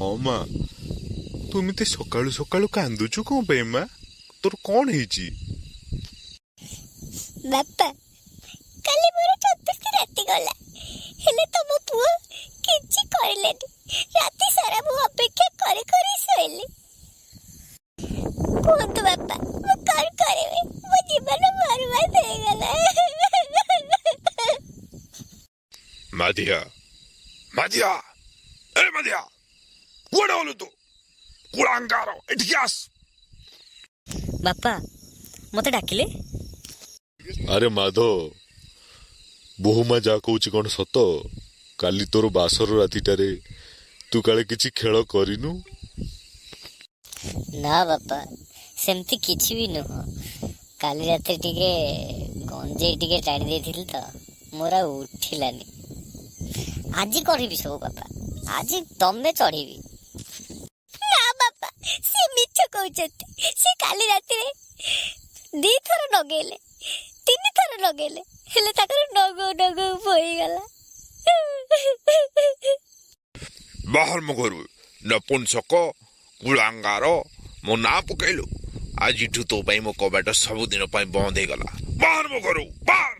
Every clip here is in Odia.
ହଁ ମା, ତୁ ଏମିତି ସକାଳୁ ସକାଳୁ କାନ୍ଦୁଛୁ କଣ ପାଇଁ ମା? ତୋର କଣ ହେଇଛି? ବାପା, କାଲି ମୋର 34 ରାତି ଗଲା, ହେଲେ ତମ ପୁଅ କିଛି କରିଲେନି। ରାତି ସାରା ମୁଁ ଅପେକ୍ଷା କରି କରି ଶୋଇଲି। କୁହନ୍ତୁ ବାପା, ମୁଁ କଣ କରିବି? ମୋ ଜୀବନ ବର୍ବାଦ ହେଇଗଲା। ମାଧିଆ, ମାଧିଆ, ଏ ମାଧିଆ, କୁଆଡେ ଗଲୁ ତୁ? କୁଳାଙ୍ଗାର, ଏଠିକି ଆସ। ବାପା, ମତେ ଡାକିଲେ? ଆରେ ମାଧବ, ବୋହୁମା ଯାହା କହୁଛି କଣ ସତ? କାଲି ତୋର ବାସର ରାତିଟାରେ ତୁ କାଳେ କିଛି ଖେଳ କରିନୁ? ନା ବାପା, ସେମିତି କିଛି ବି ନୁହଁ। କାଲି ରାତିରେ ଟିକେ ଗଞ୍ଜେଇ ଟିକେ ଟାଣି ଦେଇଥିଲି ତ, ମୋର ଆଉ ଉଠିଲାନି। ଆଜି କରିବି ସବୁ ବାପା, ଆଜି ତମେ ଚଢିବି। ନା ବାପା, ସେ ମିଛ କହୁଛନ୍ତି। ସେ କାଲି ରାତିରେ 2 ଥର ଲଗେଇଲେ, 3 ଥର ଲଗେଇଲେ, ହେଲେ ତାଙ୍କର ନଗଉ ନଗଉ ବୋହିଗଲା। ବାହାର ମୋ ଘରୁ ନପୁଂସକ, କୁଳାଙ୍ଗାର, ମୋ ନାଁ ପକେଇଲୁ। ଆଜିଠୁ ତୋ ପାଇଁ ମୋ କବାଟ ସବୁଦିନ ପାଇଁ ବନ୍ଦ ହେଇଗଲା। ବାହାର ମୋ ଘରୁ, ବାହାର।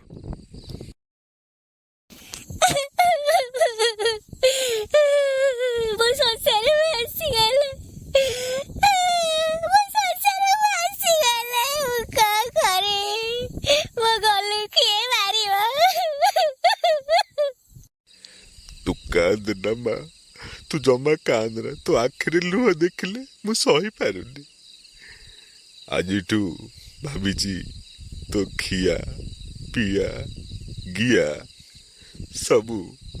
ମୋ ସଂସାର ଆସିଗଲା, ମୋ ସଂସାର ଆସିଗଲା। ମୁଁ କଣ କରିବି? ମୋ ଗଲୁ କିଏ ମାରିବ? ତୁ କାନ୍ଦନା ମା, ତୁ ଜମା କାନ୍ଦନା। ତୋ ଆଖିରେ ଲୁହ ଦେଖିଲେ ମୁଁ ସହିପାରୁନି। ଆଜିଠୁ ଭାବିଛି ତୋ ଖିଆ ପିଆ ଗିଆ ସବୁ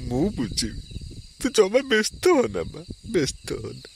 ମୁଁ ବୁଝିବି। ତୁ ଜମା ବ୍ୟସ୍ତ ହନା ମା, ବ୍ୟସ୍ତ ହନା।